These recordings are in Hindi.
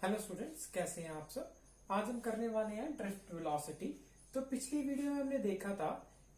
हेलो स्टूडेंट्स, कैसे हैं आप सब। आज हम करने वाले हैं ड्रिफ्ट वेलोसिटी। तो पिछली वीडियो में हमने देखा था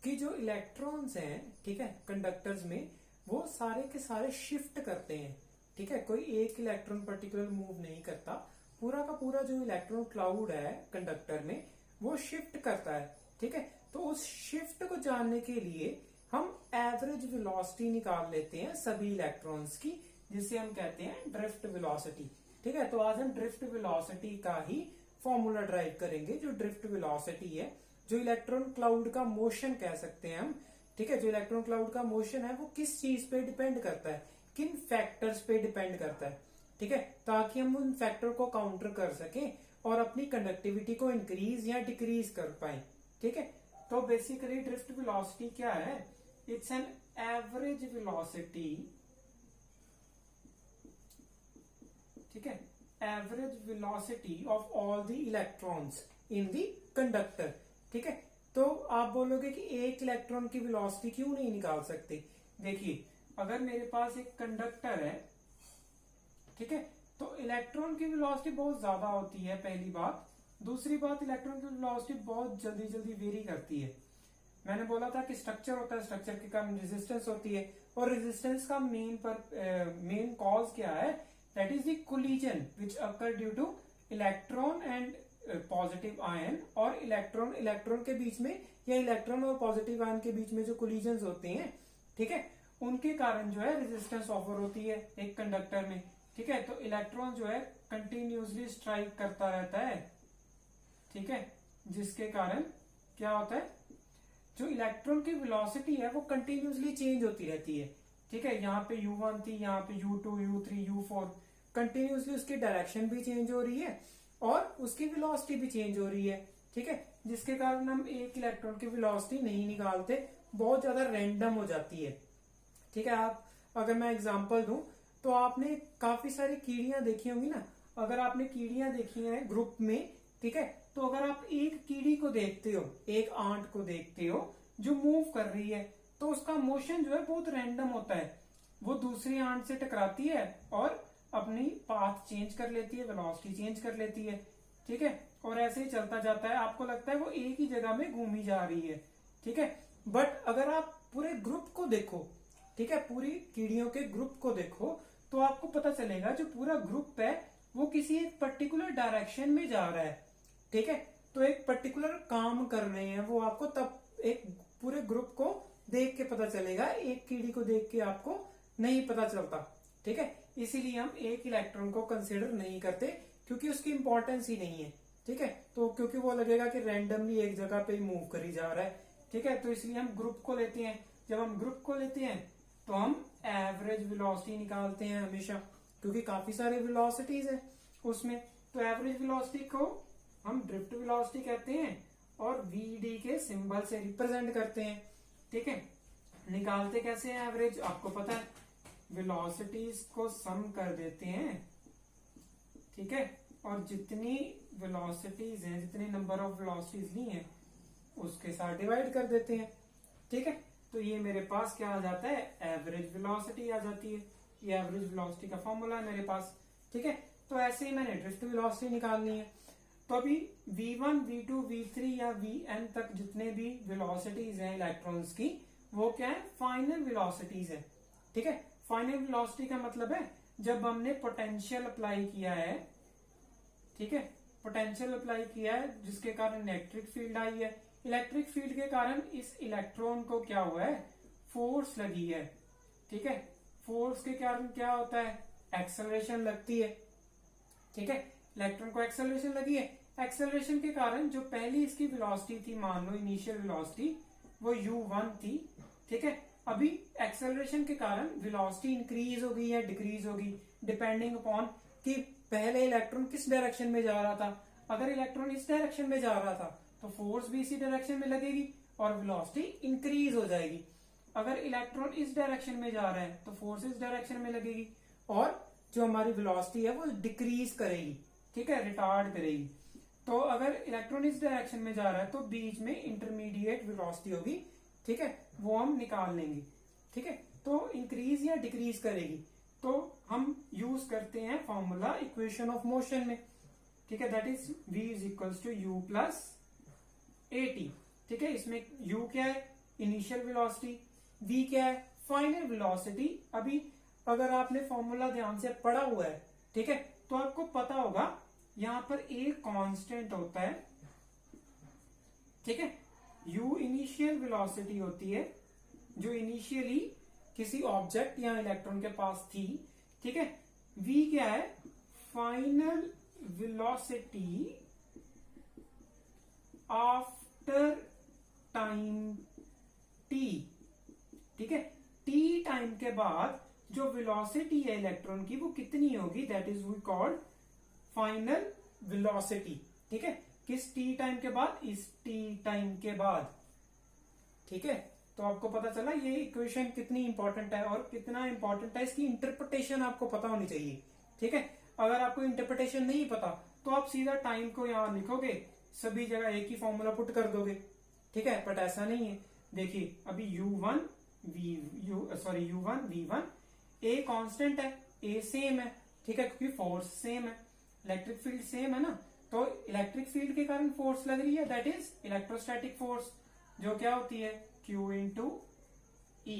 कि जो इलेक्ट्रॉन्स हैं, ठीक है, कंडक्टर्स में, वो सारे के सारे शिफ्ट करते हैं। ठीक है, कोई एक इलेक्ट्रॉन पर्टिकुलर मूव नहीं करता, पूरा का पूरा जो इलेक्ट्रॉन क्लाउड है कंडक्टर में वो शिफ्ट करता है। ठीक है, तो उस शिफ्ट को जानने के लिए हम एवरेज वेलोसिटी निकाल लेते हैं सभी इलेक्ट्रॉन्स की, जिसे हम कहते हैं ड्रिफ्ट वेलोसिटी। ठीक है, तो आज हम ड्रिफ्ट वेलोसिटी का ही फॉर्मूला ड्राइव करेंगे। जो ड्रिफ्ट वेलोसिटी है, जो इलेक्ट्रॉन क्लाउड का मोशन कह सकते हैं हम। ठीक है, जो इलेक्ट्रॉन क्लाउड का मोशन है वो किस चीज पे डिपेंड करता है, किन फैक्टर्स पे डिपेंड करता है। ठीक है, ताकि हम उन फैक्टर को काउंटर कर सकें और अपनी कंडक्टिविटी को इंक्रीज या डिक्रीज कर पाए। ठीक है, तो बेसिकली ड्रिफ्ट वेलोसिटी क्या है? इट्स एन एवरेज वेलोसिटी, ठीक है, average velocity of all the electrons in the conductor. ठीक है, तो आप बोलोगे कि एक इलेक्ट्रॉन की वेलोसिटी क्यों नहीं निकाल सकते। देखिए, अगर मेरे पास एक कंडक्टर है, ठीक है, तो इलेक्ट्रॉन की वेलोसिटी बहुत ज्यादा होती है, पहली बात। दूसरी बात, इलेक्ट्रॉन की वेलोसिटी बहुत जल्दी जल्दी वेरी करती है। मैंने बोला था कि स्ट्रक्चर होता है, स्ट्रक्चर के कारण रेजिस्टेंस होती है, और रेजिस्टेंस का मेन कॉज क्या है? That is the collision which occur due two electron and positive ion, और इलेक्ट्रॉन के बीच में या इलेक्ट्रॉन और पॉजिटिव आयन के बीच में जो कोलिजन होते हैं, ठीक है, उनके कारण जो है रेजिस्टेंस ऑफर होती है एक कंडक्टर में। ठीक है, तो इलेक्ट्रॉन जो है कंटिन्यूसली स्ट्राइक करता रहता है। ठीक है, जिसके कारण क्या होता है, जो इलेक्ट्रॉन की वेलोसिटी है वो कंटिन्यूसली चेंज होती रहती है। ठीक है, यहाँ पे u1 थी, यहाँ पे u2, u3, u4, कंटिन्यूसली उसकी डायरेक्शन भी चेंज हो रही है और उसकी वेलोसिटी भी चेंज हो रही है। ठीक है, जिसके कारण हम एक इलेक्ट्रॉन की वेलोसिटी नहीं निकालते, बहुत ज्यादा रैंडम हो जाती है। ठीक है, आप अगर मैं एग्जांपल दूं तो आपने काफी सारी कीड़ियां देखी होंगी ना। अगर आपने कीड़ियां देखी हैं ग्रुप में, ठीक है, तो अगर आप एक कीड़ी को देखते हो, एक आंट को देखते हो जो मूव कर रही है, तो उसका मोशन जो है बहुत रैंडम होता है। वो दूसरी आंट से टकराती है और अपनी पाथ चेंज कर लेती है, वेलोसिटी चेंज कर लेती है। ठीक है, और ऐसे ही चलता जाता है, आपको लगता है वो एक ही जगह में घूमी जा रही है। ठीक है, बट अगर आप पूरे ग्रुप को देखो, ठीक है, पूरी कीड़ियों के ग्रुप को देखो, तो आपको पता चलेगा जो पूरा ग्रुप है वो किसी एक पर्टिकुलर डायरेक्शन में जा रहा है। ठीक है, तो एक पर्टिकुलर काम कर रहे हैं वो, आपको तब एक पूरे ग्रुप को देख के पता चलेगा, एक कीड़ी को देख के आपको नहीं पता चलता। ठीक है, इसीलिए हम एक इलेक्ट्रॉन को कंसिडर नहीं करते, क्योंकि उसकी इंपॉर्टेंस ही नहीं है। ठीक है, तो क्योंकि वो लगेगा कि रैंडमली एक जगह पे मूव करी जा रहा है। ठीक है, तो इसलिए हम ग्रुप को लेते हैं। जब हम ग्रुप को लेते हैं तो हम एवरेज वेलोसिटी निकालते हैं हमेशा, क्योंकि काफी सारे वेलोसिटीज है उसमें। तो एवरेज वेलोसिटी को हम ड्रिफ्ट वेलोसिटी कहते हैं और वीडी के सिंबल से रिप्रेजेंट करते हैं। ठीक है, निकालते कैसे हैं एवरेज? आपको पता है, वेलोसिटीज को सम कर देते हैं। ठीक है, और जितनी वेलोसिटीज हैं, जितने नंबर ऑफ वेलोसिटीज ली हैं, उसके साथ डिवाइड कर देते हैं। ठीक है, तो ये मेरे पास क्या आ जाता है? एवरेज वेलोसिटी आ जाती है। ये एवरेज वेलोसिटी का फॉर्मूला है मेरे पास। ठीक है, तो ऐसे ही मैंने ड्रिफ्ट वेलोसिटी निकालनी है। तो अभी v1, v2, v3 या vn तक जितने भी वेलोसिटीज हैं इलेक्ट्रॉन्स की, वो क्या है? फाइनल वेलोसिटीज है। ठीक है, फाइनल वेलोसिटी का मतलब है जब हमने पोटेंशियल अप्लाई किया है। ठीक है, पोटेंशियल अप्लाई किया है जिसके कारण इलेक्ट्रिक फील्ड आई है। इलेक्ट्रिक फील्ड के कारण इस इलेक्ट्रॉन को क्या हुआ है? फोर्स लगी है। ठीक है, फोर्स के कारण क्या होता है? एक्सेलरेशन लगती है। ठीक है, इलेक्ट्रॉन को एक्सेलरेशन लगी है। एक्सेलरेशन के कारण जो पहली इसकी वेलोसिटी थी, मान लो इनिशियल वेलोसिटी, वो u1 थी। ठीक है, अभी एक्सेलरेशन के कारण वेलोसिटी इंक्रीज हो गई या डिक्रीज होगी, डिपेंडिंग अपॉन कि पहले इलेक्ट्रॉन किस डायरेक्शन में जा रहा था। अगर इलेक्ट्रॉन इस डायरेक्शन में जा रहा था तो फोर्स भी इसी डायरेक्शन में लगेगी और वेलोसिटी इंक्रीज हो जाएगी। अगर इलेक्ट्रॉन इस डायरेक्शन में जा रहा है तो फोर्स इस डायरेक्शन में लगेगी और जो हमारी वेलोसिटी है वो डिक्रीज करेगी। ठीक है, रिटार्ड करेगी। तो अगर इलेक्ट्रॉन इस डायरेक्शन में जा रहा है तो बीच में इंटरमीडिएट वेलोसिटी होगी। ठीक है, वो हम निकाल लेंगे। ठीक है, तो इंक्रीज या डिक्रीज करेगी। तो हम यूज करते हैं फॉर्मूला इक्वेशन ऑफ मोशन में। ठीक है, that is v is equals to u plus at। ठीक है, इसमें u क्या है, इनिशियल वेलोसिटी, v क्या है, फाइनल वेलोसिटी। अभी अगर आपने फॉर्मूला ध्यान से पढ़ा हुआ है, ठीक है, तो आपको पता होगा यहां पर एक कांस्टेंट होता है, ठीक है, u इनिशियल वेलोसिटी होती है जो इनिशियली किसी ऑब्जेक्ट या इलेक्ट्रॉन के पास थी, ठीक है, v क्या है, final velocity after time t। ठीक है, t टाइम के बाद जो वेलोसिटी है इलेक्ट्रॉन की वो कितनी होगी, that is we called final velocity. ठीक है, किस t टाइम के बाद, इस t टाइम के बाद। ठीक है, तो आपको पता चला ये इक्वेशन कितनी इंपॉर्टेंट है और कितना इंपॉर्टेंट है इसकी इंटरप्रिटेशन आपको पता होनी चाहिए। ठीक है, अगर आपको इंटरप्रिटेशन नहीं पता तो आप सीधा टाइम को यहां लिखोगे, सभी जगह एक ही फॉर्मूला पुट कर दोगे। ठीक है, बट ऐसा नहीं है। देखिए अभी u1 v1 a कांस्टेंट है, a सेम है, ठीक है, क्योंकि फोर्स सेम है, इलेक्ट्रिक फील्ड सेम है ना, तो इलेक्ट्रिक फील्ड के कारण फोर्स लग रही है, दैट इज इलेक्ट्रोस्टैटिक फोर्स, जो क्या होती है Q इंटू E।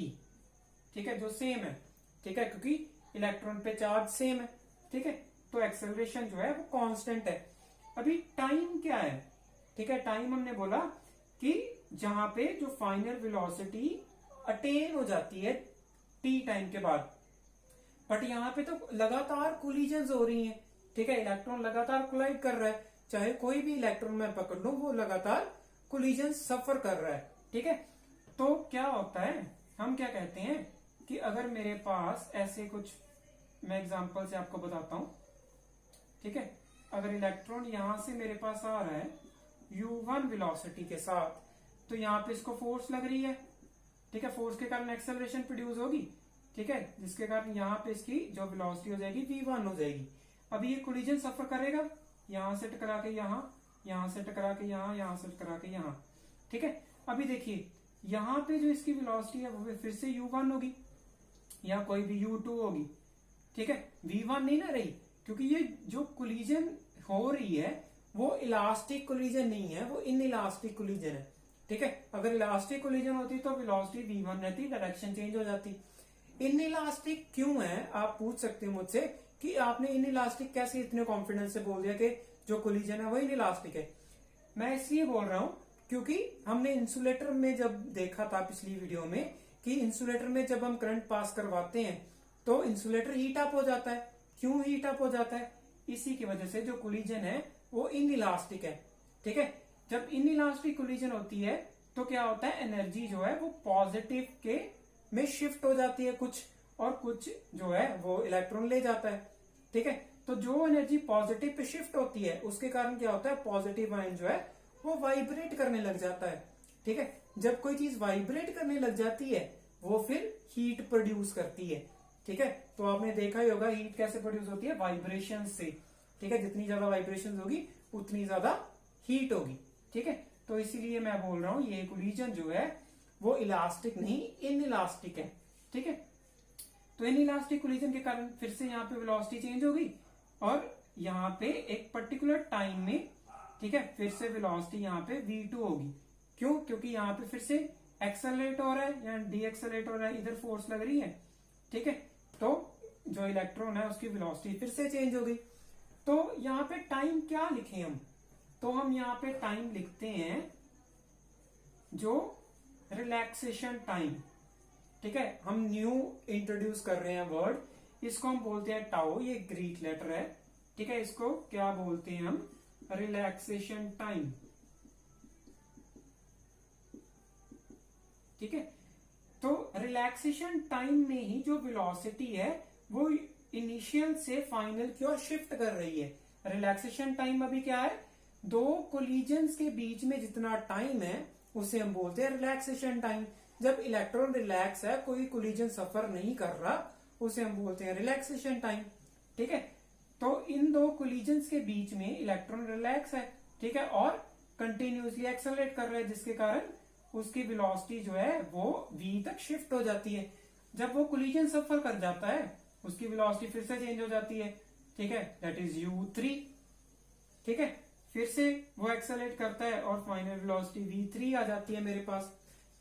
ठीक है, जो सेम है, ठीक है, क्योंकि इलेक्ट्रॉन पे चार्ज सेम है। ठीक है, तो एक्सेलरेशन जो है वो कांस्टेंट है। अभी टाइम क्या है, ठीक है, टाइम हमने बोला कि जहां पे जो फाइनल वेलोसिटी अटेन हो जाती है t टाइम के बाद, बट यहाँ पे तो लगातार कोलिजन्स हो रही हैं। ठीक है, इलेक्ट्रॉन लगातार कोलाइड कर रहा है, चाहे कोई भी इलेक्ट्रॉन मैं पकड़ लूं वो लगातार कोलिजन सफर कर रहा है। ठीक है, तो क्या होता है, हम क्या कहते हैं कि अगर मेरे पास ऐसे कुछ, मैं एग्जांपल से आपको बताता हूं। ठीक है, अगर इलेक्ट्रॉन यहां से मेरे पास आ रहा है u1 वेलोसिटी के साथ, तो यहाँ पे इसको फोर्स लग रही है। ठीक है, फोर्स के कारण एक्सेलरेशन प्रोड्यूस होगी। ठीक है, जिसके कारण यहाँ पे इसकी जो वेलोसिटी हो जाएगी v1 हो जाएगी। अभी ये कोलिजन सफर करेगा, यहां से टकरा के यहाँ से टकरा के यहाँ से टकरा के यहाँ। ठीक है, अभी देखिए यहाँ पे जो इसकी वेलोसिटी है वो फिर से u1 होगी या कोई भी u2 होगी। ठीक है, v1 नहीं ना रही, क्योंकि ये जो कोलिजन हो रही है वो इलास्टिक कोलिजन नहीं है, वो इन इलास्टिक कोलिजन है। ठीक है, अगर इलास्टिक कोलिजन होती तो वेलोसिटी v1 रहती, डायरेक्शन चेंज हो जाती। इन इलास्टिक क्यों है, आप पूछ सकते हो मुझसे कि आपने इन इलास्टिक कैसे इतने कॉन्फिडेंस से बोल दिया कि जो कोलिजन है वो इन इलास्टिक है। मैं इसलिए बोल रहा हूं क्योंकि हमने इंसुलेटर में जब देखा था पिछली वीडियो में कि इंसुलेटर में जब हम करंट पास करवाते हैं तो इंसुलेटर हीट अप हो जाता है। क्यों हीट अप हो जाता है, इसी की वजह से जो कोलिजन है वो इन इलास्टिक है। ठीक है, जब इन इलास्टिक कोलिजन होती है तो क्या होता है, एनर्जी जो है वो पॉजिटिव के में शिफ्ट हो जाती है कुछ, और कुछ जो है वो इलेक्ट्रॉन ले जाता है। ठीक है, तो जो एनर्जी पॉजिटिव पे शिफ्ट होती है उसके कारण क्या होता है, पॉजिटिव आयन जो है वो वाइब्रेट करने लग जाता है। ठीक है, जब कोई चीज वाइब्रेट करने लग जाती है वो फिर हीट प्रोड्यूस करती है। ठीक है, तो आपने देखा ही होगा हीट कैसे प्रोड्यूस होती है, वाइब्रेशन से। ठीक है, जितनी ज्यादा वाइब्रेशन होगी उतनी ज्यादा हीट होगी। ठीक है, तो इसीलिए मैं बोल रहा हूं ये कोलिजन जो है वो इलास्टिक नहीं इन इलास्टिक है। ठीक है, तो इन इलास्टिक कोलिजन के कारण फिर से यहाँ पे वेलोसिटी चेंज होगी और यहाँ पे एक पर्टिकुलर टाइम में, ठीक है, फिर से वेलोसिटी यहाँ पे v2 होगी। क्यों, क्योंकि यहाँ पे फिर से एक्सेलरेट हो रहा है या डी एक्सेलरेट हो रहा है, इधर फोर्स लग रही है। ठीक है, तो जो इलेक्ट्रॉन है उसकी वेलोसिटी फिर से चेंज हो गई। तो यहाँ पे टाइम क्या लिखे हम, तो हम यहाँ पे टाइम लिखते हैं जो रिलैक्सेशन टाइम। ठीक है, हम न्यू इंट्रोड्यूस कर रहे हैं वर्ड, इसको हम बोलते हैं टाउ, ये ग्रीक लेटर है। ठीक है, इसको क्या बोलते हैं हम, रिलैक्सेशन टाइम। ठीक है, तो रिलैक्सेशन टाइम में ही जो वेलोसिटी है वो इनिशियल से फाइनल की ओर शिफ्ट कर रही है। रिलैक्सेशन टाइम अभी क्या है, दो कोलिजन्स के बीच में जितना टाइम है उसे हम बोलते हैं रिलैक्सेशन टाइम। जब इलेक्ट्रॉन रिलैक्स है, कोई कोलिजन सफर नहीं कर रहा, उसे हम बोलते हैं रिलैक्सेशन टाइम। ठीक है, तो इन दो कोलिजन्स के बीच में इलेक्ट्रॉन रिलैक्स है, ठीक है, और कंटिन्यूसली एक्सेलरेट कर रहा है, जिसके कारण उसकी वेलोसिटी जो है वो v तक शिफ्ट हो जाती है। जब वो कोलिजन सफर कर जाता है उसकी वेलोसिटी फिर से चेंज हो जाती है। ठीक है, दैट इज u3। ठीक है, फिर से वो एक्सेलरेट करता है और फाइनल वेलोसिटी v3 आ जाती है मेरे पास।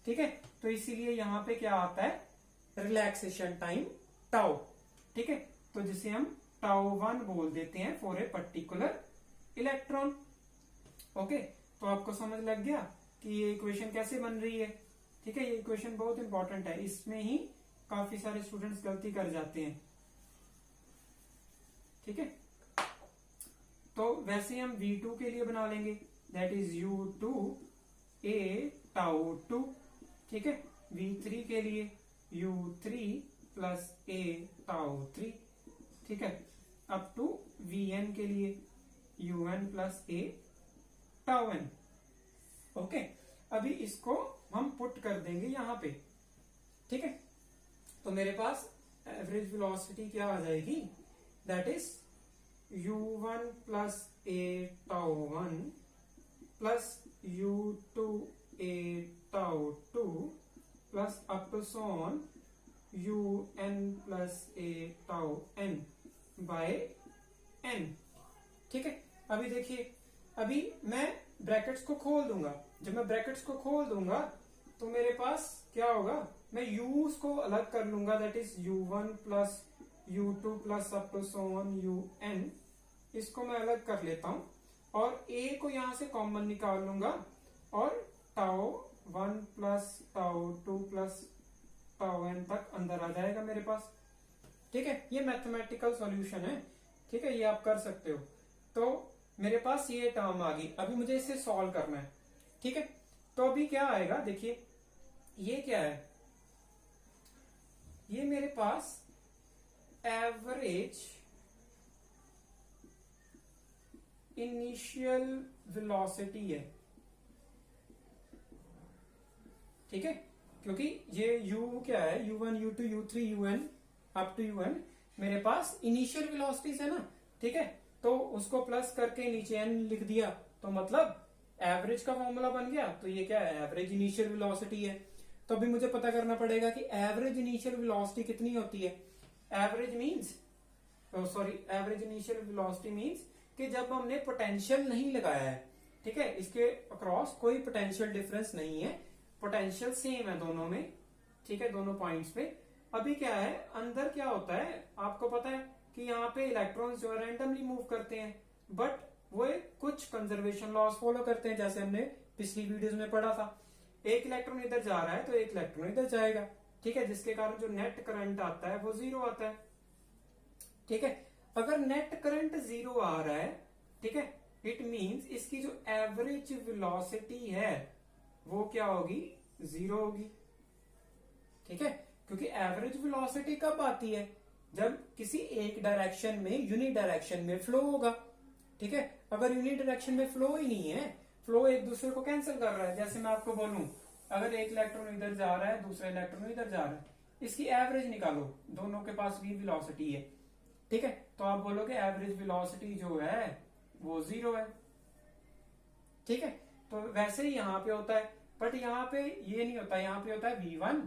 ठीक है, तो इसीलिए यहां पे क्या आता है, रिलैक्सेशन टाइम टाउ। ठीक है, तो जिसे हम टाउ1 बोल देते हैं for a particular electron. Okay, तो आपको समझ लग गया कि ये इक्वेशन कैसे बन रही है। ठीक है, ये इक्वेशन बहुत इंपॉर्टेंट है, इसमें ही काफी सारे स्टूडेंट्स गलती कर जाते हैं। ठीक है, तो वैसे हम v2 के लिए बना लेंगे, that is u2 a tau 2। ठीक है, v3 के लिए u3 प्लस a टाउ 3। ठीक है, अप टू vn के लिए un plus a tau n। Okay, अभी इसको हम पुट कर देंगे यहां पे। ठीक है, तो मेरे पास एवरेज वेलोसिटी क्या आ जाएगी, that is u1 plus a tau 1 plus u2 a tau 2 plus up to so on un plus a tau n by n। ठीक है, अभी देखिए, अभी मैं ब्रैकेट्स को खोल दूंगा। जब मैं ब्रैकेट्स को खोल दूंगा तो मेरे पास क्या होगा, मैं यूज को अलग कर लूंगा, that is u1 plus u2 plus up to so on un, इसको मैं अलग कर लेता हूं और a को यहां से कॉमन निकाल लूंगा और tau 1 plus tau 2 plus tau n तक अंदर आ जाएगा मेरे पास। ठीक है, ये मैथमेटिकल सॉल्यूशन है। ठीक है, ये आप कर सकते हो। तो मेरे पास ये टर्म आ गई, अभी मुझे इसे सॉल्व करना है। ठीक है, तो अभी क्या आएगा, देखिए ये क्या है, ये मेरे पास एवरेज इनिशियल वेलोसिटी है। ठीक है, क्योंकि ये u क्या है, u1 u2 u3 un up to un मेरे पास इनिशियल वेलोसिटीज है ना। ठीक है, तो उसको प्लस करके नीचे n लिख दिया, तो मतलब एवरेज का फॉर्मूला बन गया। तो ये क्या है, एवरेज इनिशियल वेलोसिटी है। तो अभी मुझे पता करना पड़ेगा कि एवरेज इनिशियल वेलोसिटी कितनी होती है। Average means average initial velocity means कि जब हमने पोटेंशियल नहीं लगाया है। ठीक है, इसके अक्रॉस कोई पोटेंशियल डिफरेंस नहीं है, पोटेंशियल सेम है दोनों में। ठीक है, दोनों पॉइंट्स पे। अभी क्या है, अंदर क्या होता है, आपको पता है कि यहाँ पे इलेक्ट्रॉन्स जो है रैंडमली मूव करते हैं, बट वो कुछ कंजर्वेशन लॉस फॉलो करते हैं, जैसे हमने पिछली वीडियोस में पढ़ा था। एक इलेक्ट्रॉन इधर जा रहा है तो एक इलेक्ट्रॉन इधर जाएगा। ठीक है, जिसके कारण जो नेट करंट आता है वो 0 आता है। ठीक है, अगर नेट करंट 0 आ रहा है, ठीक है, इट मींस इसकी जो एवरेज वेलोसिटी है वो क्या होगी, 0 होगी। ठीक है, क्योंकि एवरेज वेलोसिटी कब आती है, जब किसी एक डायरेक्शन में यूनि डायरेक्शन में फ्लो होगा। ठीक है, अगर यूनि डायरेक्शन में फ्लो ही नहीं है, फ्लो एक दूसरे को कैंसिल कर रहा है। जैसे मैं आपको बोलूं, अगर एक इलेक्ट्रॉन इधर जा रहा है, दूसरा इलेक्ट्रॉन इधर जा रहा है, इसकी एवरेज निकालो, दोनों के पास v वेलोसिटी है। ठीक है, तो आप बोलोगे एवरेज वेलोसिटी जो है वो 0 है। ठीक है, तो वैसे ही यहाँ पे होता है, बट यहाँ पे ये नहीं होता, यहाँ पे होता है v1,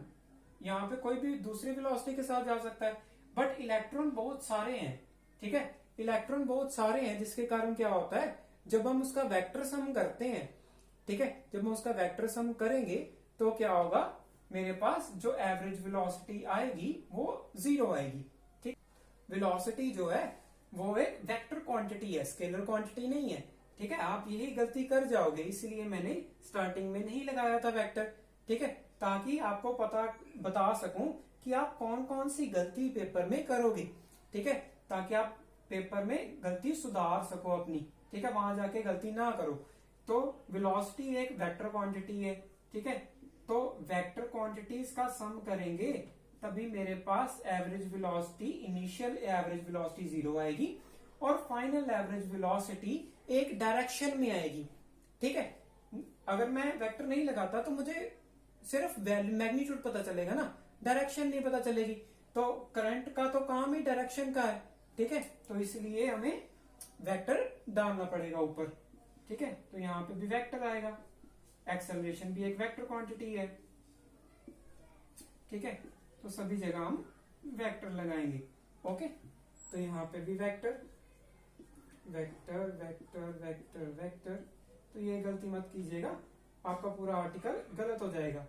यहाँ पे कोई भी दूसरी वेलोसिटी के साथ जा सकता है, बट इलेक्ट्रॉन बहुत सारे हैं। ठीक है, इलेक्ट्रॉन बहुत सारे हैं, जिसके कारण क्या होता है, जब हम उसका वेक्टर सम करते हैं, ठीक है, जब हम उसका वेक्टर सम करेंगे तो क्या होगा, मेरे पास जो एवरेज वेलोसिटी आएगी वो 0 आएगी। ठीक, वेलोसिटी जो है वो एक वेक्टर क्वांटिटी है, स्केलर क्वांटिटी नहीं है। ठीक है, आप यही गलती कर जाओगे, इसलिए मैंने स्टार्टिंग में नहीं लगाया था वेक्टर। ठीक है, ताकि आपको बता सकूं कि आप कौन कौन सी गलती पेपर में करोगे। ठीक है, ताकि आप पेपर में गलती सुधार सको अपनी। ठीक है, वहां जाके गलती ना करो। तो वेलोसिटी एक वेक्टर क्वांटिटी है। ठीक है, तो वेक्टर क्वांटिटीज का सम करेंगे तभी मेरे पास average velocity, initial average velocity 0 आएगी और फाइनल एवरेज वेलोसिटी एक डायरेक्शन में आएगी। ठीक है, अगर मैं वेक्टर नहीं लगाता तो मुझे सिर्फ मैग्नीट्यूड पता चलेगा ना, डायरेक्शन नहीं पता चलेगी। तो करंट का तो काम ही डायरेक्शन का है। ठीक है, तो इसलिए हमें वेक्टर डालना पड़ेगा ऊपर। ठीक है, तो यहाँ पे भी वेक्टर आएगा, एक्सेलरेशन भी एक वेक्टर क्वांटिटी है। ठीक है, तो सभी जगह हम वेक्टर लगाएंगे। ओके, तो यहाँ पे भी vector, vector vector vector vector, तो ये गलती मत कीजिएगा, आपका पूरा आर्टिकल गलत हो जाएगा।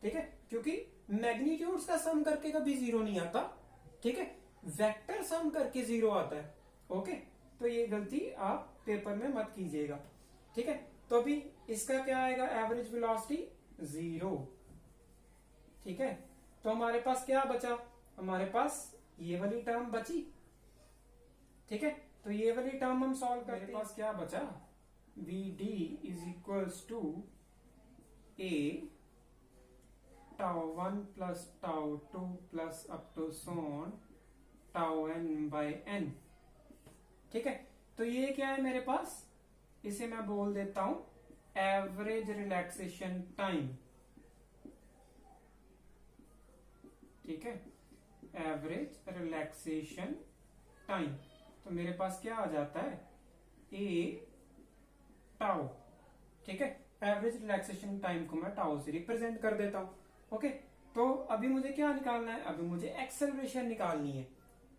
ठीक है, क्योंकि मैग्नीट्यूड्स का सम करके कभी जीरो नहीं आता। ठीक है, वेक्टर सम करके जीरो आता है। ओके, तो ये गलती आप पेपर में मत कीजिएगा। ठीक है, तो अभी इसका क्या आएगा, एवरेज वेलोसिटी 0। ठीक है, तो हमारे पास क्या बचा, हमारे पास ये वाली टर्म बची। ठीक है, तो ये वाली टर्म हम सॉल्व करते हैं। मेरे पास क्या बचा, V D is equals to a tau 1 plus tau 2 plus up to so on tau n by n। ठीक है, तो ये क्या है मेरे पास, इसे मैं बोल देता हूं एवरेज रिलैक्सेशन टाइम। ठीक है, एवरेज रिलैक्सेशन टाइम, तो मेरे पास क्या आ जाता है, ए टाउ। ठीक है, एवरेज रिलैक्सेशन टाइम को मैं टाउ से रिप्रेजेंट कर देता हूं। ओके, तो अभी मुझे क्या निकालना है, अभी मुझे एक्सेलरेशन निकालनी है।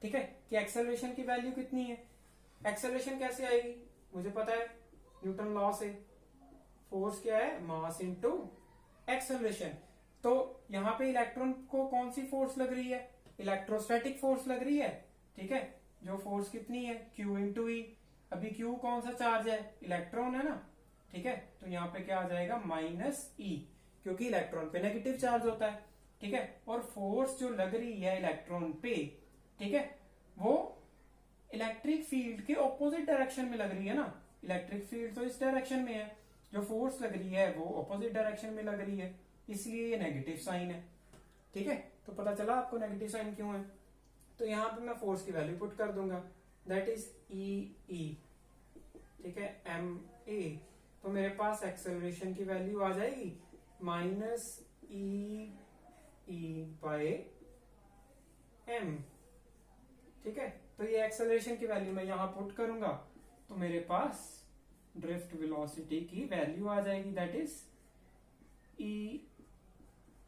ठीक है, कि एक्सेलरेशन की वैल्यू कितनी है, एक्सेलरेशन कैसे आएगी, मुझे पता है न्यूटन लॉ से, फोर्स क्या है, मास इनटू एक्सेलरेशन। तो यहां पे इलेक्ट्रॉन को कौन सी फोर्स लग रही है, इलेक्ट्रोस्टैटिक फोर्स लग रही है। ठीक है, जो फोर्स कितनी है, Q इंटू ई। अभी Q कौन सा चार्ज है, इलेक्ट्रॉन है ना। ठीक है, तो यहाँ पे क्या आ जाएगा, माइनस ई, क्योंकि इलेक्ट्रॉन पे नेगेटिव चार्ज होता है। ठीक है, और फोर्स जो लग रही है इलेक्ट्रॉन पे, ठीक है, वो इलेक्ट्रिक फील्ड के ऑपोजिट डायरेक्शन में लग रही है ना। इलेक्ट्रिक फील्ड तो इस डायरेक्शन में है, जो फोर्स लग रही है वो ऑपोजिट डायरेक्शन में लग रही है, इसलिए ये नेगेटिव साइन है। ठीक है, तो पता चला आपको नेगेटिव साइन क्यों है। तो यहां पे मैं फोर्स की वैल्यू पुट कर दूंगा, दैट इज ई। ठीक है, एम ए। तो मेरे पास एक्सेलरेशन की वैल्यू आ जाएगी माइनस ई बाय एम। ठीक है, तो ये एक्सेलरेशन की वैल्यू मैं यहां पुट करूंगा, तो मेरे पास ड्रिफ्ट वेलोसिटी की वैल्यू आ जाएगी, that is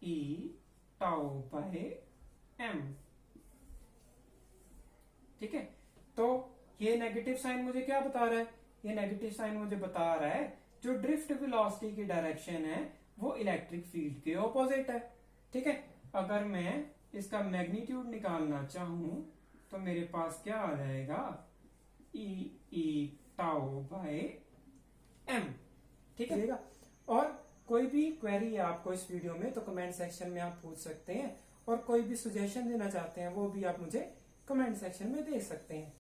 e tau by m. ठीक है, तो ये नेगेटिव साइन मुझे क्या बता रहा है, ये नेगेटिव साइन मुझे बता रहा है जो ड्रिफ्ट वेलोसिटी की डायरेक्शन है वो इलेक्ट्रिक फील्ड के ऑपोजिट है। ठीक है, अगर मैं इसका मैग्नीट्यूड निकालना चाहूं तो मेरे पास क्या आ जाएगा, ई टाउ बाय एम। ठीक है, और कोई भी क्वेरी है आपको इस वीडियो में तो कमेंट सेक्शन में आप पूछ सकते हैं, और कोई भी सजेशन देना चाहते हैं वो भी आप मुझे कमेंट सेक्शन में दे सकते हैं।